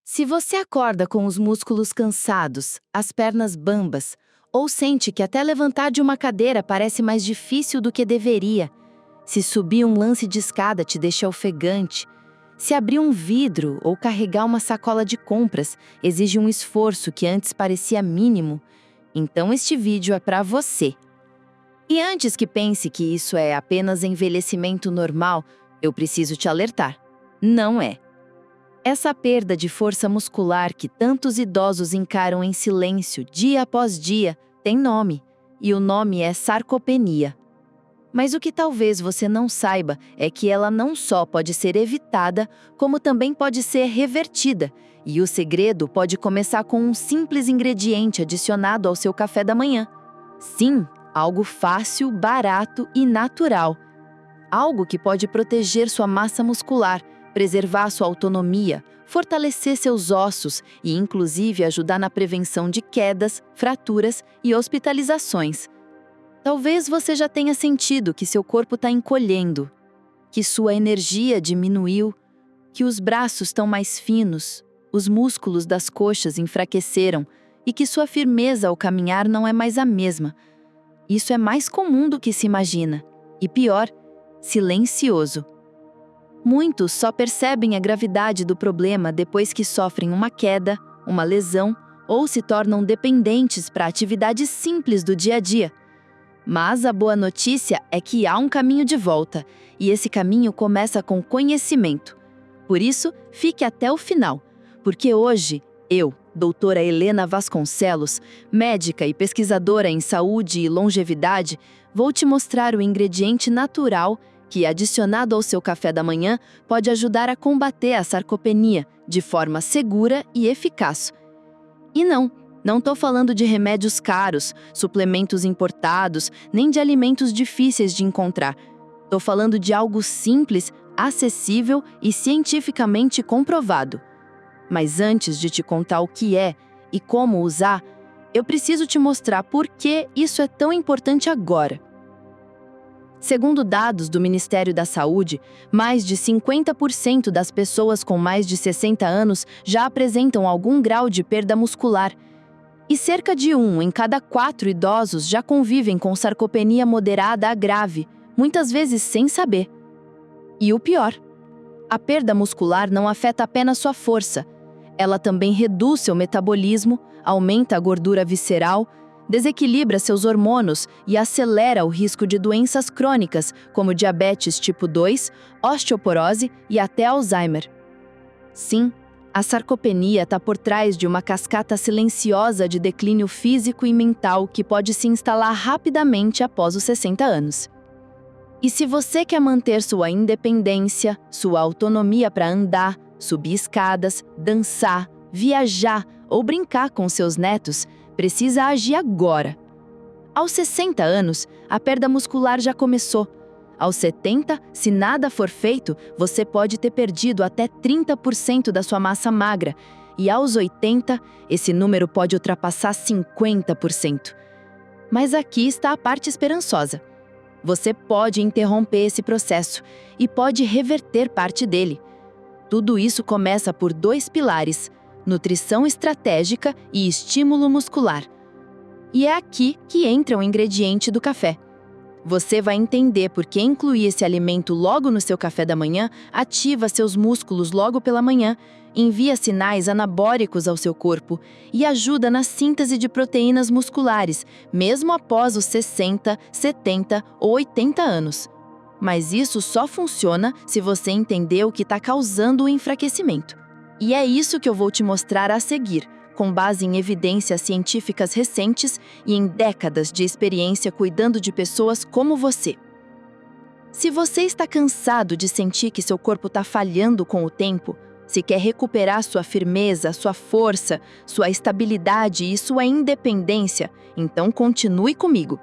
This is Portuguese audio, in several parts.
Se você acorda com os músculos cansados, as pernas bambas, ou sente que até levantar de uma cadeira parece mais difícil do que deveria, se subir um lance de escada te deixa ofegante, se abrir um vidro ou carregar uma sacola de compras exige um esforço que antes parecia mínimo, então este vídeo é para você. E antes que pense que isso é apenas envelhecimento normal, eu preciso te alertar. Não é. Essa perda de força muscular que tantos idosos encaram em silêncio dia após dia tem nome, e o nome é sarcopenia. Mas o que talvez você não saiba é que ela não só pode ser evitada, como também pode ser revertida, e o segredo pode começar com um simples ingrediente adicionado ao seu café da manhã. Sim, algo fácil, barato e natural. Algo que pode proteger sua massa muscular, preservar sua autonomia, fortalecer seus ossos e, inclusive, ajudar na prevenção de quedas, fraturas e hospitalizações. Talvez você já tenha sentido que seu corpo está encolhendo, que sua energia diminuiu, que os braços estão mais finos, os músculos das coxas enfraqueceram e que sua firmeza ao caminhar não é mais a mesma. Isso é mais comum do que se imagina. E pior, silencioso. Muitos só percebem a gravidade do problema depois que sofrem uma queda, uma lesão ou se tornam dependentes para atividades simples do dia a dia. Mas a boa notícia é que há um caminho de volta, e esse caminho começa com conhecimento. Por isso, fique até o final, porque hoje, eu, doutora Helena Vasconcelos, médica e pesquisadora em saúde e longevidade, vou te mostrar o ingrediente natural que, adicionado ao seu café da manhã, pode ajudar a combater a sarcopenia de forma segura e eficaz. E não estou falando de remédios caros, suplementos importados, nem de alimentos difíceis de encontrar. Estou falando de algo simples, acessível e cientificamente comprovado. Mas antes de te contar o que é e como usar, eu preciso te mostrar por que isso é tão importante agora. Segundo dados do Ministério da Saúde, mais de 50% das pessoas com mais de 60 anos já apresentam algum grau de perda muscular. E cerca de 1 em cada 4 idosos já convivem com sarcopenia moderada a grave, muitas vezes sem saber. E o pior, a perda muscular não afeta apenas sua força. Ela também reduz seu metabolismo, aumenta a gordura visceral, desequilibra seus hormônios e acelera o risco de doenças crônicas, como diabetes tipo 2, osteoporose e até Alzheimer. Sim, a sarcopenia está por trás de uma cascata silenciosa de declínio físico e mental que pode se instalar rapidamente após os 60 anos. E se você quer manter sua independência, sua autonomia para andar, subir escadas, dançar, viajar ou brincar com seus netos, precisa agir agora. Aos 60 anos, a perda muscular já começou. Aos 70, se nada for feito, você pode ter perdido até 30% da sua massa magra. E aos 80, esse número pode ultrapassar 50%. Mas aqui está a parte esperançosa. Você pode interromper esse processo e pode reverter parte dele. Tudo isso começa por 2 pilares: nutrição estratégica e estímulo muscular. E é aqui que entra o ingrediente do café. Você vai entender por que incluir esse alimento logo no seu café da manhã ativa seus músculos logo pela manhã, envia sinais anabólicos ao seu corpo e ajuda na síntese de proteínas musculares, mesmo após os 60, 70 ou 80 anos. Mas isso só funciona se você entender o que está causando o enfraquecimento. E é isso que eu vou te mostrar a seguir, com base em evidências científicas recentes e em décadas de experiência cuidando de pessoas como você. Se você está cansado de sentir que seu corpo está falhando com o tempo, se quer recuperar sua firmeza, sua força, sua estabilidade e sua independência, então continue comigo.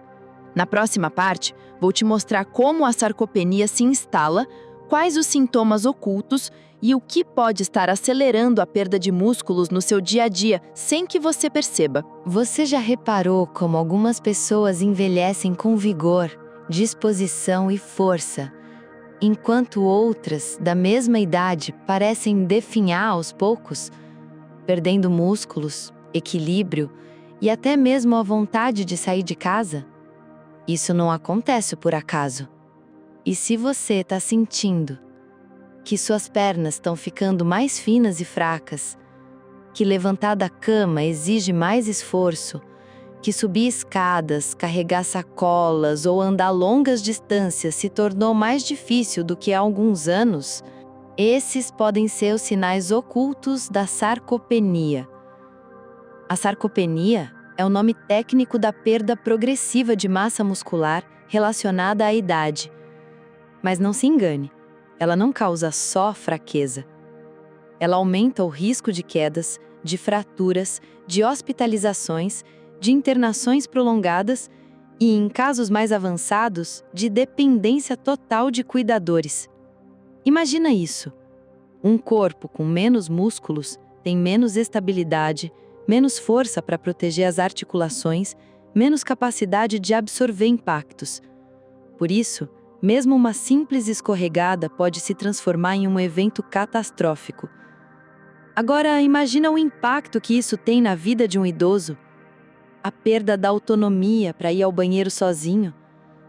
Na próxima parte, vou te mostrar como a sarcopenia se instala, quais os sintomas ocultos e o que pode estar acelerando a perda de músculos no seu dia a dia sem que você perceba. Você já reparou como algumas pessoas envelhecem com vigor, disposição e força, enquanto outras, da mesma idade, parecem definhar aos poucos? perdendo músculos, equilíbrio e até mesmo a vontade de sair de casa? Isso não acontece por acaso. E se você está sentindo que suas pernas estão ficando mais finas e fracas, que levantar da cama exige mais esforço, que subir escadas, carregar sacolas ou andar longas distâncias se tornou mais difícil do que há alguns anos, esses podem ser os sinais ocultos da sarcopenia. A sarcopenia é o nome técnico da perda progressiva de massa muscular relacionada à idade. Mas não se engane, ela não causa só fraqueza. Ela aumenta o risco de quedas, de fraturas, de hospitalizações, de internações prolongadas e, em casos mais avançados, de dependência total de cuidadores. Imagina isso. Um corpo com menos músculos tem menos estabilidade, menos força para proteger as articulações, menos capacidade de absorver impactos. Por isso, mesmo uma simples escorregada pode se transformar em um evento catastrófico. Agora, imagina o impacto que isso tem na vida de um idoso. A perda da autonomia para ir ao banheiro sozinho,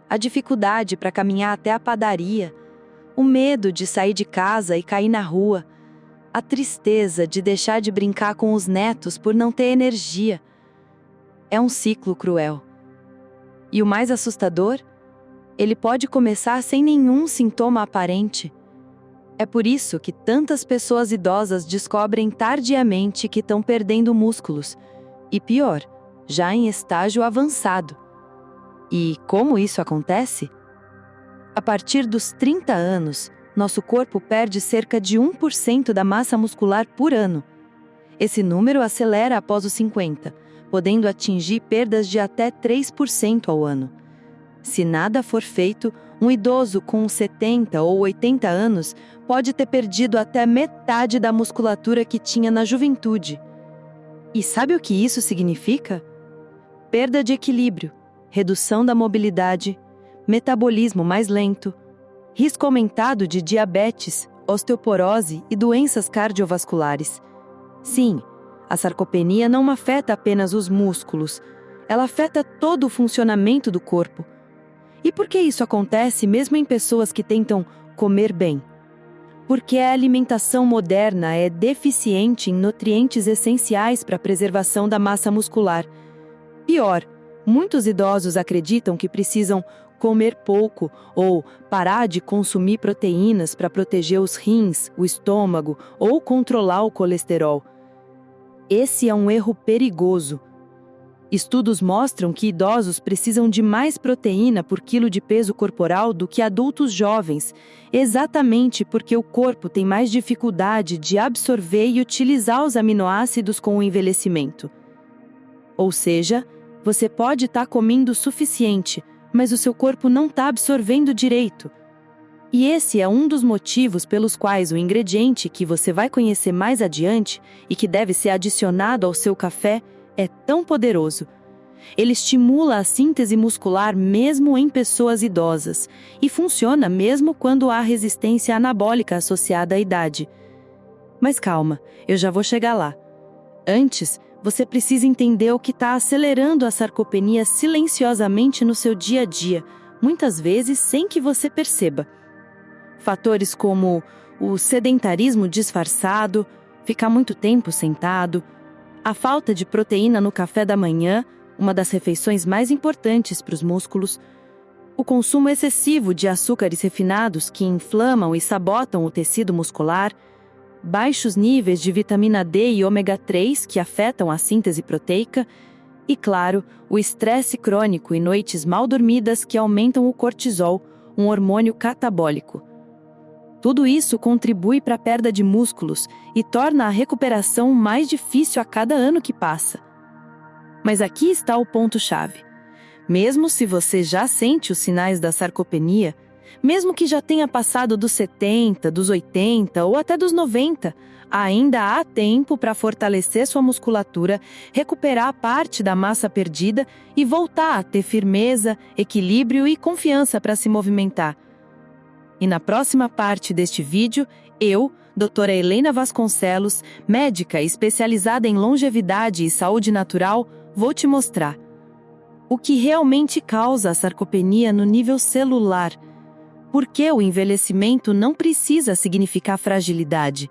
a dificuldade para caminhar até a padaria, o medo de sair de casa e cair na rua, a tristeza de deixar de brincar com os netos por não ter energia. É um ciclo cruel. E o mais assustador? Ele pode começar sem nenhum sintoma aparente. É por isso que tantas pessoas idosas descobrem tardiamente que estão perdendo músculos. E pior, já em estágio avançado. E como isso acontece? A partir dos 30 anos, nosso corpo perde cerca de 1% da massa muscular por ano. Esse número acelera após os 50, podendo atingir perdas de até 3% ao ano. Se nada for feito, um idoso com 70 ou 80 anos pode ter perdido até metade da musculatura que tinha na juventude. E sabe o que isso significa? Perda de equilíbrio, redução da mobilidade, metabolismo mais lento, risco aumentado de diabetes, osteoporose e doenças cardiovasculares. Sim, a sarcopenia não afeta apenas os músculos, ela afeta todo o funcionamento do corpo. E por que isso acontece mesmo em pessoas que tentam comer bem? Porque a alimentação moderna é deficiente em nutrientes essenciais para a preservação da massa muscular. Pior, muitos idosos acreditam que precisam comer pouco ou parar de consumir proteínas para proteger os rins, o estômago ou controlar o colesterol. Esse é um erro perigoso. Estudos mostram que idosos precisam de mais proteína por quilo de peso corporal do que adultos jovens, exatamente porque o corpo tem mais dificuldade de absorver e utilizar os aminoácidos com o envelhecimento. Ou seja, você pode estar comendo o suficiente, mas o seu corpo não está absorvendo direito. E esse é um dos motivos pelos quais o ingrediente que você vai conhecer mais adiante e que deve ser adicionado ao seu café é tão poderoso. Ele estimula a síntese muscular mesmo em pessoas idosas e funciona mesmo quando há resistência anabólica associada à idade. Mas calma, eu já vou chegar lá. Antes, você precisa entender o que está acelerando a sarcopenia silenciosamente no seu dia a dia, muitas vezes sem que você perceba. Fatores como o sedentarismo disfarçado, ficar muito tempo sentado, a falta de proteína no café da manhã, uma das refeições mais importantes para os músculos, o consumo excessivo de açúcares refinados que inflamam e sabotam o tecido muscular, baixos níveis de vitamina D e ômega 3 que afetam a síntese proteica e, claro, o estresse crônico e noites mal dormidas que aumentam o cortisol, um hormônio catabólico. Tudo isso contribui para a perda de músculos e torna a recuperação mais difícil a cada ano que passa. Mas aqui está o ponto-chave. Mesmo se você já sente os sinais da sarcopenia, mesmo que já tenha passado dos 70, dos 80 ou até dos 90, ainda há tempo para fortalecer sua musculatura, recuperar parte da massa perdida e voltar a ter firmeza, equilíbrio e confiança para se movimentar. E na próxima parte deste vídeo, eu, doutora Helena Vasconcelos, médica especializada em longevidade e saúde natural, vou te mostrar o que realmente causa a sarcopenia no nível celular, por que o envelhecimento não precisa significar fragilidade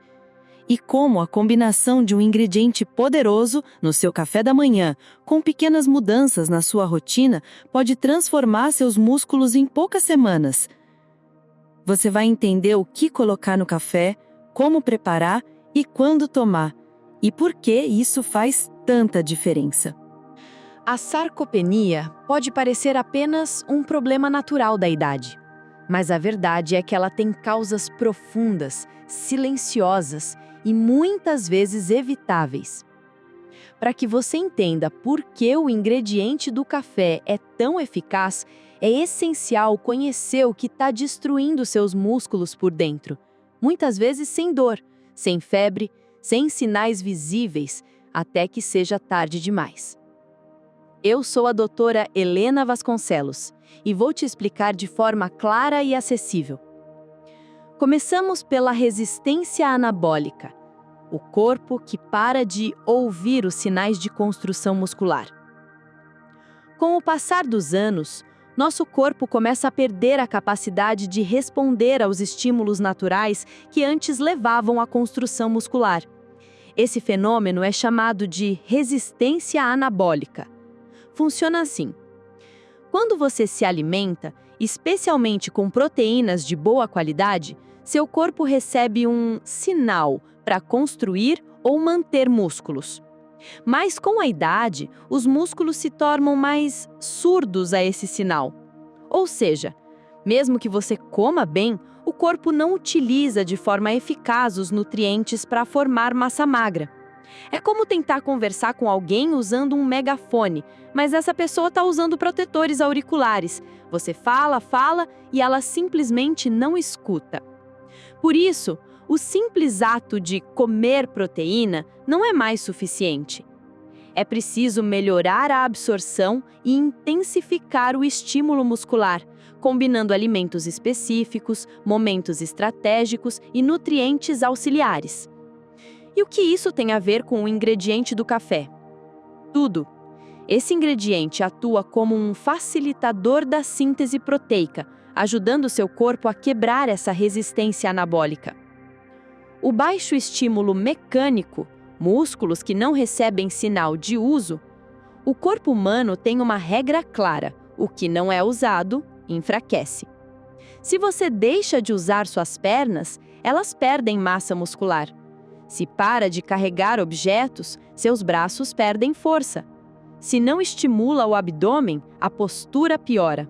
e como a combinação de um ingrediente poderoso no seu café da manhã, com pequenas mudanças na sua rotina, pode transformar seus músculos em poucas semanas. Você vai entender o que colocar no café, como preparar e quando tomar, e por que isso faz tanta diferença. A sarcopenia pode parecer apenas um problema natural da idade, mas a verdade é que ela tem causas profundas, silenciosas e muitas vezes evitáveis. Para que você entenda por que o ingrediente do café é tão eficaz, é essencial conhecer o que está destruindo seus músculos por dentro, muitas vezes sem dor, sem febre, sem sinais visíveis, até que seja tarde demais. Eu sou a doutora Helena Vasconcelos e vou te explicar de forma clara e acessível. Começamos pela resistência anabólica, o corpo que para de ouvir os sinais de construção muscular. Com o passar dos anos, nosso corpo começa a perder a capacidade de responder aos estímulos naturais que antes levavam à construção muscular. Esse fenômeno é chamado de resistência anabólica. Funciona assim: quando você se alimenta, especialmente com proteínas de boa qualidade, seu corpo recebe um sinal para construir ou manter músculos. Mas com a idade, os músculos se tornam mais surdos a esse sinal. Ou seja, mesmo que você coma bem, o corpo não utiliza de forma eficaz os nutrientes para formar massa magra. É como tentar conversar com alguém usando um megafone, mas essa pessoa está usando protetores auriculares. Você fala e ela simplesmente não escuta. Por isso, o simples ato de comer proteína não é mais suficiente. É preciso melhorar a absorção e intensificar o estímulo muscular, combinando alimentos específicos, momentos estratégicos e nutrientes auxiliares. E o que isso tem a ver com o ingrediente do café? Tudo. Esse ingrediente atua como um facilitador da síntese proteica, ajudando seu corpo a quebrar essa resistência anabólica. O baixo estímulo mecânico, músculos que não recebem sinal de uso, o corpo humano tem uma regra clara: o que não é usado, enfraquece. Se você deixa de usar suas pernas, elas perdem massa muscular. Se para de carregar objetos, seus braços perdem força. Se não estimula o abdômen, a postura piora.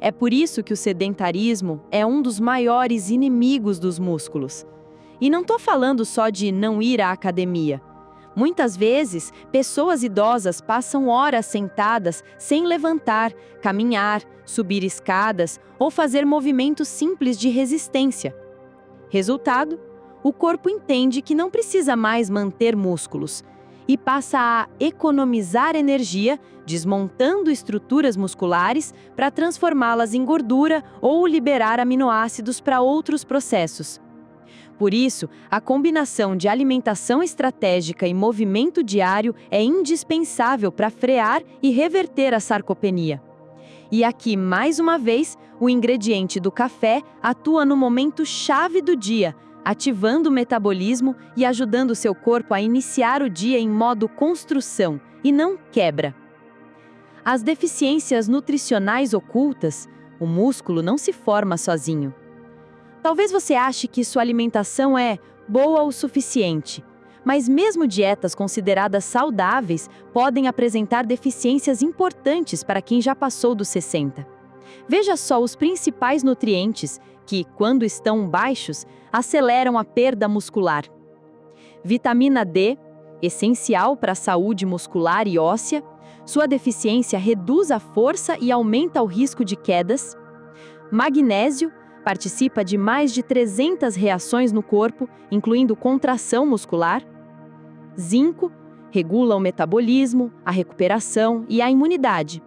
É por isso que o sedentarismo é um dos maiores inimigos dos músculos. E não estou falando só de não ir à academia. Muitas vezes, pessoas idosas passam horas sentadas sem levantar, caminhar, subir escadas ou fazer movimentos simples de resistência. Resultado: o corpo entende que não precisa mais manter músculos e passa a economizar energia, desmontando estruturas musculares para transformá-las em gordura ou liberar aminoácidos para outros processos. Por isso, a combinação de alimentação estratégica e movimento diário é indispensável para frear e reverter a sarcopenia. E aqui, mais uma vez, o ingrediente do café atua no momento chave do dia, ativando o metabolismo e ajudando seu corpo a iniciar o dia em modo construção e não quebra. As deficiências nutricionais ocultas, o músculo não se forma sozinho. Talvez você ache que sua alimentação é boa o suficiente, mas mesmo dietas consideradas saudáveis podem apresentar deficiências importantes para quem já passou dos 60. Veja só os principais nutrientes que, quando estão baixos, aceleram a perda muscular. Vitamina D, essencial para a saúde muscular e óssea, sua deficiência reduz a força e aumenta o risco de quedas. Magnésio, participa de mais de 300 reações no corpo, incluindo contração muscular. Zinco, regula o metabolismo, a recuperação e a imunidade.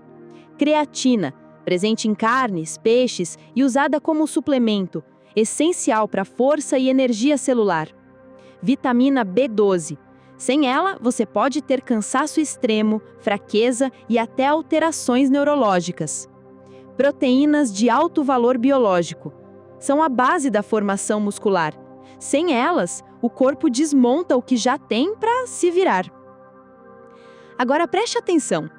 Creatina, presente em carnes, peixes e usada como suplemento, essencial para força e energia celular. Vitamina B12. Sem ela, você pode ter cansaço extremo, fraqueza e até alterações neurológicas. Proteínas de alto valor biológico. São a base da formação muscular. Sem elas, o corpo desmonta o que já tem para se virar. Agora preste atenção.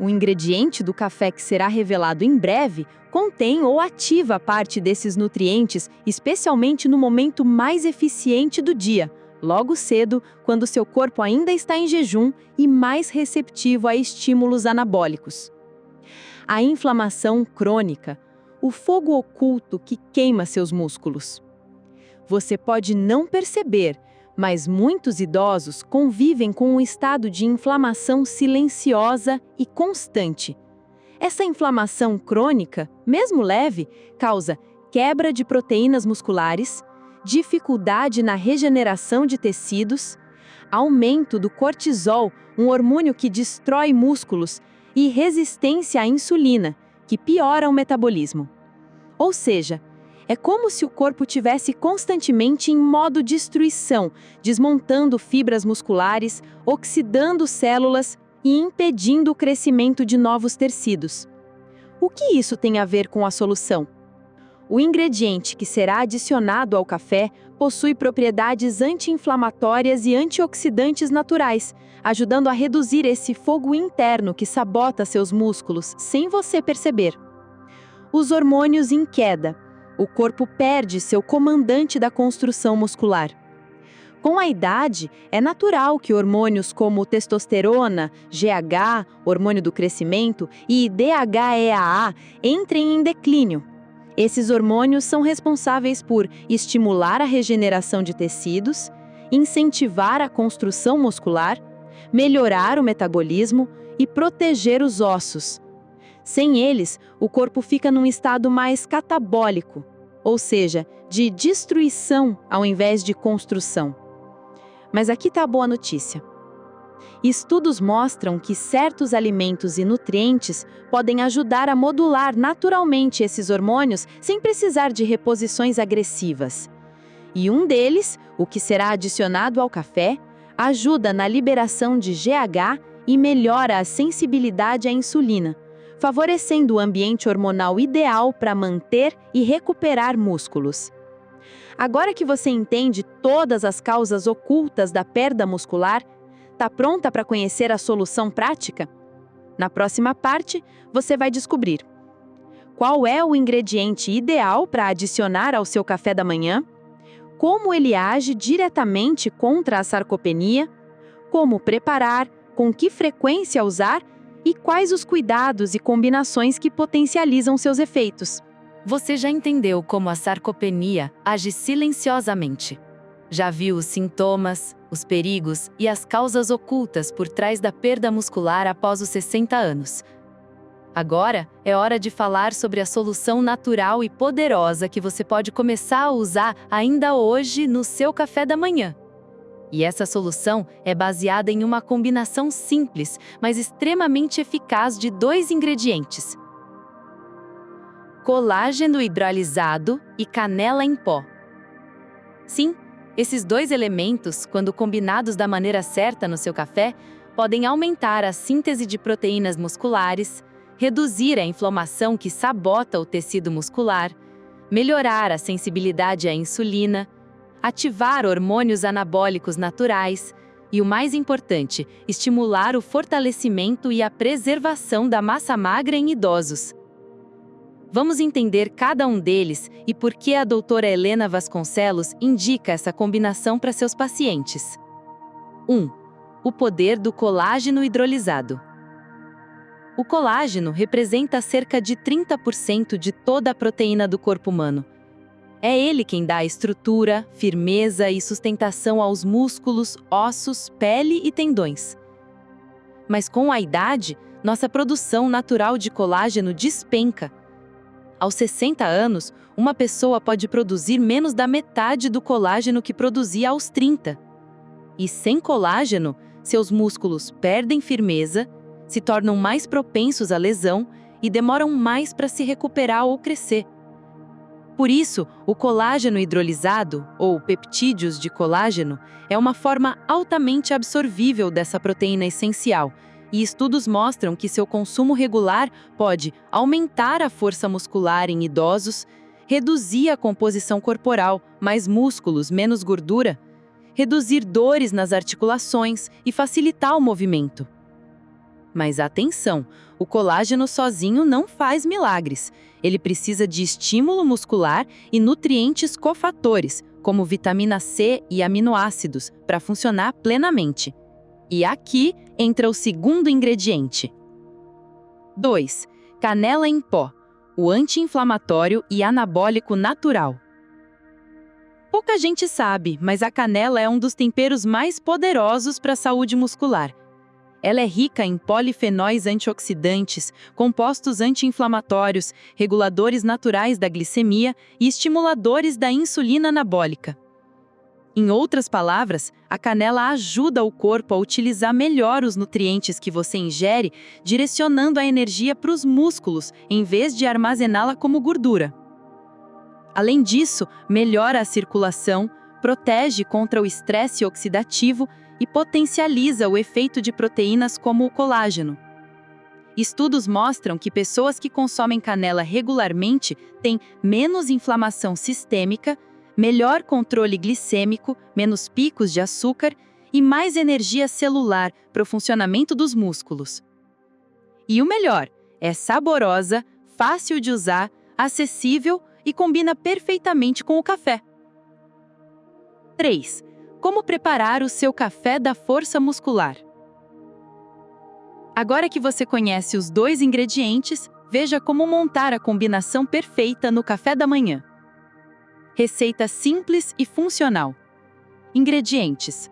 O ingrediente do café que será revelado em breve contém ou ativa parte desses nutrientes, especialmente no momento mais eficiente do dia, logo cedo, quando seu corpo ainda está em jejum e mais receptivo a estímulos anabólicos. A inflamação crônica, o fogo oculto que queima seus músculos. Você pode não perceber, mas muitos idosos convivem com um estado de inflamação silenciosa e constante. Essa inflamação crônica, mesmo leve, causa quebra de proteínas musculares, dificuldade na regeneração de tecidos, aumento do cortisol, um hormônio que destrói músculos, e resistência à insulina, que piora o metabolismo. Ou seja, é como se o corpo tivesse constantemente em modo destruição, desmontando fibras musculares, oxidando células e impedindo o crescimento de novos tecidos. O que isso tem a ver com a solução? O ingrediente que será adicionado ao café possui propriedades anti-inflamatórias e antioxidantes naturais, ajudando a reduzir esse fogo interno que sabota seus músculos sem você perceber. Os hormônios em queda. O corpo perde seu comandante da construção muscular. Com a idade, é natural que hormônios como testosterona, GH, hormônio do crescimento, e DHEAA entrem em declínio. Esses hormônios são responsáveis por estimular a regeneração de tecidos, incentivar a construção muscular, melhorar o metabolismo e proteger os ossos. Sem eles, o corpo fica num estado mais catabólico, ou seja, de destruição ao invés de construção. Mas aqui está a boa notícia. Estudos mostram que certos alimentos e nutrientes podem ajudar a modular naturalmente esses hormônios sem precisar de reposições agressivas. E um deles, o que será adicionado ao café, ajuda na liberação de GH e melhora a sensibilidade à insulina, favorecendo o ambiente hormonal ideal para manter e recuperar músculos. Agora que você entende todas as causas ocultas da perda muscular, está pronta para conhecer a solução prática? Na próxima parte, você vai descobrir qual é o ingrediente ideal para adicionar ao seu café da manhã, como ele age diretamente contra a sarcopenia, como preparar, com que frequência usar e quais os cuidados e combinações que potencializam seus efeitos. Você já entendeu como a sarcopenia age silenciosamente. Já viu os sintomas, os perigos e as causas ocultas por trás da perda muscular após os 60 anos. Agora é hora de falar sobre a solução natural e poderosa que você pode começar a usar ainda hoje no seu café da manhã. E essa solução é baseada em uma combinação simples, mas extremamente eficaz de 2 ingredientes: colágeno hidrolisado e canela em pó. Sim, esses 2 elementos, quando combinados da maneira certa no seu café, podem aumentar a síntese de proteínas musculares, reduzir a inflamação que sabota o tecido muscular, melhorar a sensibilidade à insulina, ativar hormônios anabólicos naturais e, o mais importante, estimular o fortalecimento e a preservação da massa magra em idosos. Vamos entender cada um deles e por que a doutora Helena Vasconcelos indica essa combinação para seus pacientes. 1. O poder do colágeno hidrolisado. O colágeno representa cerca de 30% de toda a proteína do corpo humano. É ele quem dá estrutura, firmeza e sustentação aos músculos, ossos, pele e tendões. Mas com a idade, nossa produção natural de colágeno despenca. Aos 60 anos, uma pessoa pode produzir menos da metade do colágeno que produzia aos 30. E sem colágeno, seus músculos perdem firmeza, se tornam mais propensos à lesão e demoram mais para se recuperar ou crescer. Por isso, o colágeno hidrolisado, ou peptídeos de colágeno, é uma forma altamente absorvível dessa proteína essencial, e estudos mostram que seu consumo regular pode aumentar a força muscular em idosos, reduzir a composição corporal, mais músculos, menos gordura, reduzir dores nas articulações e facilitar o movimento. Mas atenção, o colágeno sozinho não faz milagres. Ele precisa de estímulo muscular e nutrientes cofatores, como vitamina C e aminoácidos, para funcionar plenamente. E aqui entra o segundo ingrediente. 2. Canela em pó, o anti-inflamatório e anabólico natural. Pouca gente sabe, mas a canela é um dos temperos mais poderosos para a saúde muscular. Ela é rica em polifenóis antioxidantes, compostos anti-inflamatórios, reguladores naturais da glicemia e estimuladores da insulina anabólica. Em outras palavras, a canela ajuda o corpo a utilizar melhor os nutrientes que você ingere, direcionando a energia para os músculos, em vez de armazená-la como gordura. Além disso, melhora a circulação, protege contra o estresse oxidativo e potencializa o efeito de proteínas como o colágeno. Estudos mostram que pessoas que consomem canela regularmente têm menos inflamação sistêmica, melhor controle glicêmico, menos picos de açúcar e mais energia celular para o funcionamento dos músculos. E o melhor, é saborosa, fácil de usar, acessível e combina perfeitamente com o café. 3. Como preparar o seu café da força muscular? Agora que você conhece os 2 ingredientes, veja como montar a combinação perfeita no café da manhã. Receita simples e funcional. Ingredientes: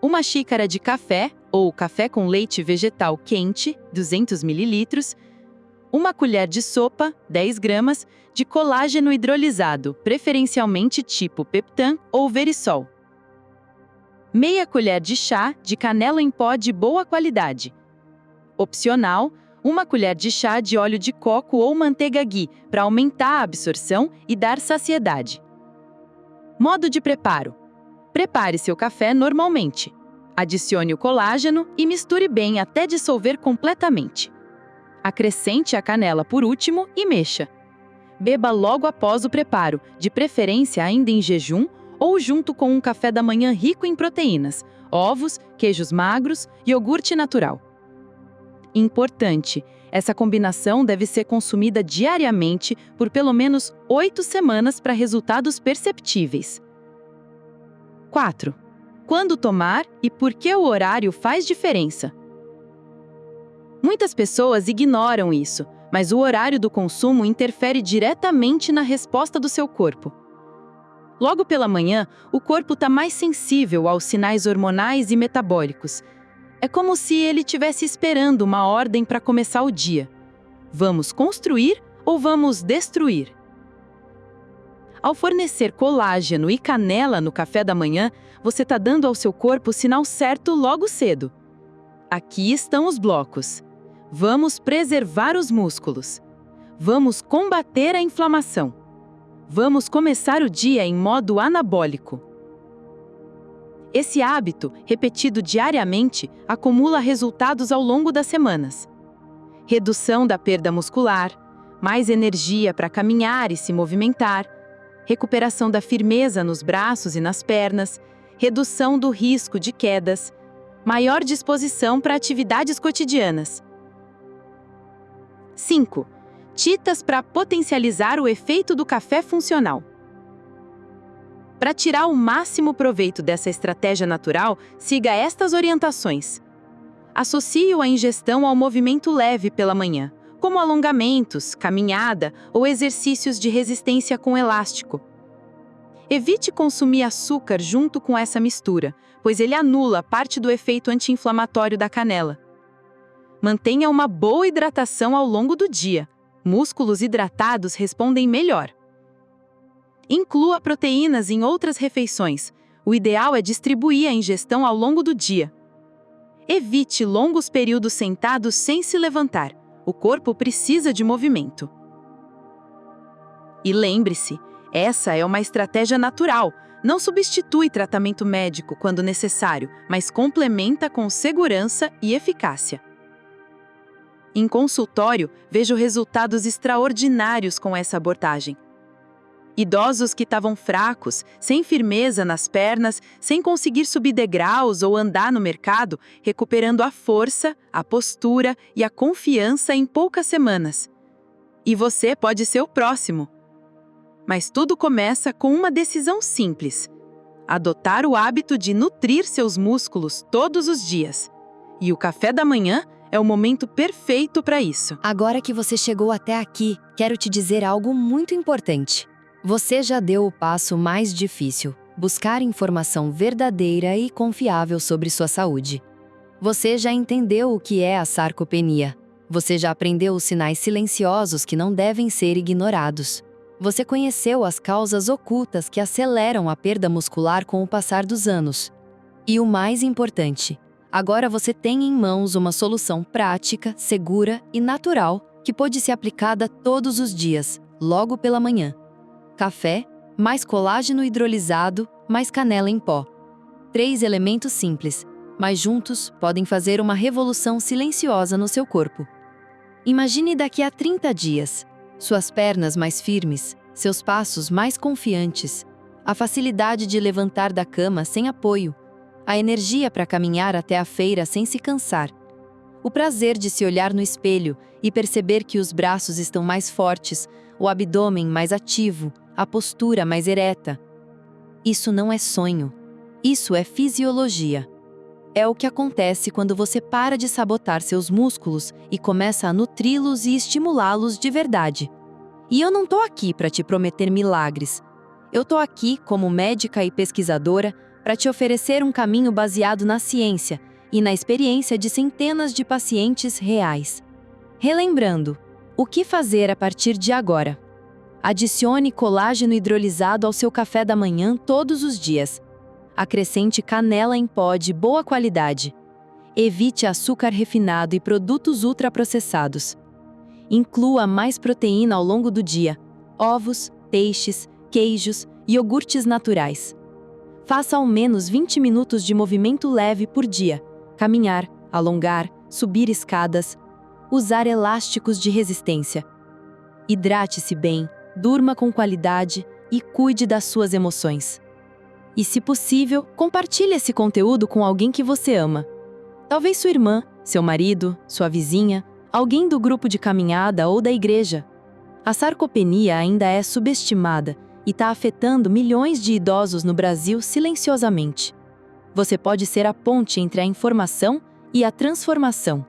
1 xícara de café, ou café com leite vegetal quente, 200 ml, 1 colher de sopa, 10 gramas, de colágeno hidrolisado, preferencialmente tipo Peptan ou Verisol. Meia colher de chá de canela em pó de boa qualidade. Opcional, 1 colher de chá de óleo de coco ou manteiga ghee, para aumentar a absorção e dar saciedade. Modo de preparo. Prepare seu café normalmente. Adicione o colágeno e misture bem até dissolver completamente. Acrescente a canela por último e mexa. Beba logo após o preparo, de preferência ainda em jejum ou junto com um café da manhã rico em proteínas, ovos, queijos magros, iogurte natural. Importante, essa combinação deve ser consumida diariamente por pelo menos 8 semanas para resultados perceptíveis. 4. Quando tomar e por que o horário faz diferença? Muitas pessoas ignoram isso, mas o horário do consumo interfere diretamente na resposta do seu corpo. Logo pela manhã, o corpo está mais sensível aos sinais hormonais e metabólicos. É como se ele estivesse esperando uma ordem para começar o dia. Vamos construir ou vamos destruir? Ao fornecer colágeno e canela no café da manhã, você está dando ao seu corpo o sinal certo logo cedo. Aqui estão os blocos. Vamos preservar os músculos. Vamos combater a inflamação. Vamos começar o dia em modo anabólico. Esse hábito, repetido diariamente, acumula resultados ao longo das semanas. Redução da perda muscular, mais energia para caminhar e se movimentar, recuperação da firmeza nos braços e nas pernas, redução do risco de quedas, maior disposição para atividades cotidianas. 5. Ditas para potencializar o efeito do café funcional. Para tirar o máximo proveito dessa estratégia natural, siga estas orientações. Associe-o à ingestão ao movimento leve pela manhã, como alongamentos, caminhada ou exercícios de resistência com elástico. Evite consumir açúcar junto com essa mistura, pois ele anula parte do efeito anti-inflamatório da canela. Mantenha uma boa hidratação ao longo do dia. Músculos hidratados respondem melhor. Inclua proteínas em outras refeições. O ideal é distribuir a ingestão ao longo do dia. Evite longos períodos sentados sem se levantar. O corpo precisa de movimento. E lembre-se, Essa é uma estratégia natural. Não substitui tratamento médico quando necessário, mas complementa com segurança e eficácia. Em consultório, vejo resultados extraordinários com essa abordagem. Idosos que estavam fracos, sem firmeza nas pernas, sem conseguir subir degraus ou andar no mercado, recuperando a força, a postura e a confiança em poucas semanas. E você pode ser o próximo. Mas tudo começa com uma decisão simples: adotar o hábito de nutrir seus músculos todos os dias. E o café da manhã é o momento perfeito para isso. Agora que você chegou até aqui, quero te dizer algo muito importante. Você já deu o passo mais difícil: buscar informação verdadeira e confiável sobre sua saúde. Você já entendeu o que é a sarcopenia. Você já aprendeu os sinais silenciosos que não devem ser ignorados. Você conheceu as causas ocultas que aceleram a perda muscular com o passar dos anos. E o mais importante, agora você tem em mãos uma solução prática, segura e natural que pode ser aplicada todos os dias, logo pela manhã. Café, mais colágeno hidrolisado, mais canela em pó. 3 elementos simples, mas juntos podem fazer uma revolução silenciosa no seu corpo. Imagine daqui a 30 dias, suas pernas mais firmes, seus passos mais confiantes, a facilidade de levantar da cama sem apoio, a energia para caminhar até a feira sem se cansar, o prazer de se olhar no espelho e perceber que os braços estão mais fortes, o abdômen mais ativo, a postura mais ereta. Isso não é sonho. Isso é fisiologia. É o que acontece quando você para de sabotar seus músculos e começa a nutri-los e estimulá-los de verdade. E eu não tô aqui para te prometer milagres. Eu tô aqui como médica e pesquisadora para te oferecer um caminho baseado na ciência e na experiência de centenas de pacientes reais. Relembrando, o que fazer a partir de agora? Adicione colágeno hidrolisado ao seu café da manhã todos os dias. Acrescente canela em pó de boa qualidade. Evite açúcar refinado e produtos ultraprocessados. Inclua mais proteína ao longo do dia: ovos, peixes, queijos, iogurtes naturais. Faça ao menos 20 minutos de movimento leve por dia: caminhar, alongar, subir escadas, usar elásticos de resistência. Hidrate-se bem, durma com qualidade e cuide das suas emoções. E, se possível, compartilhe esse conteúdo com alguém que você ama. Talvez sua irmã, seu marido, sua vizinha, alguém do grupo de caminhada ou da igreja. A sarcopenia ainda é subestimada e está afetando milhões de idosos no Brasil silenciosamente. Você pode ser a ponte entre a informação e a transformação.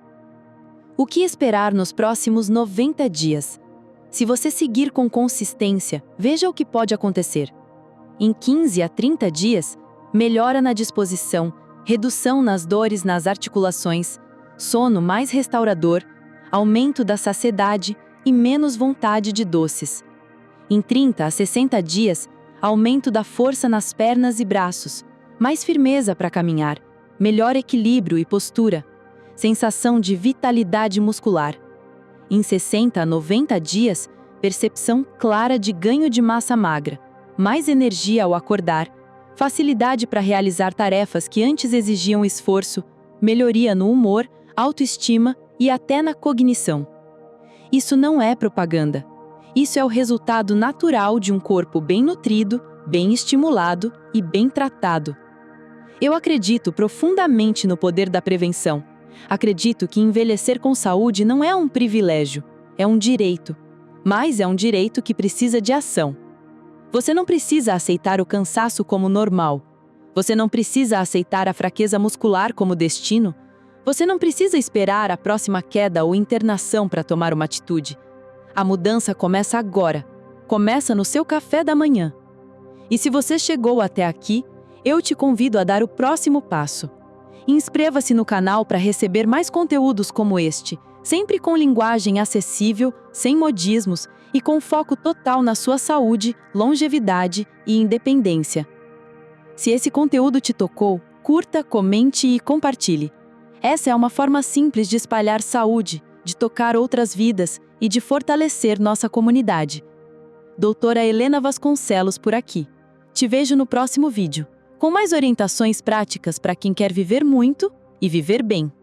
O que esperar nos próximos 90 dias? Se você seguir com consistência, veja o que pode acontecer. Em 15 a 30 dias, melhora na disposição, redução nas dores nas articulações, sono mais restaurador, aumento da saciedade e menos vontade de doces. Em 30 a 60 dias, aumento da força nas pernas e braços, mais firmeza para caminhar, melhor equilíbrio e postura, sensação de vitalidade muscular. Em 60 a 90 dias, percepção clara de ganho de massa magra, mais energia ao acordar, facilidade para realizar tarefas que antes exigiam esforço, melhoria no humor, autoestima e até na cognição. Isso não é propaganda. Isso é o resultado natural de um corpo bem nutrido, bem estimulado e bem tratado. Eu acredito profundamente no poder da prevenção. Acredito que envelhecer com saúde não é um privilégio, é um direito. Mas é um direito que precisa de ação. Você não precisa aceitar o cansaço como normal. Você não precisa aceitar a fraqueza muscular como destino. Você não precisa esperar a próxima queda ou internação para tomar uma atitude. A mudança começa agora. Começa no seu café da manhã. E se você chegou até aqui, eu te convido a dar o próximo passo. Inscreva-se no canal para receber mais conteúdos como este, sempre com linguagem acessível, sem modismos e com foco total na sua saúde, longevidade e independência. Se esse conteúdo te tocou, curta, comente e compartilhe. Essa é uma forma simples de espalhar saúde, de tocar outras vidas e de fortalecer nossa comunidade. Doutora Helena Vasconcelos por aqui. Te vejo no próximo vídeo, com mais orientações práticas para quem quer viver muito e viver bem.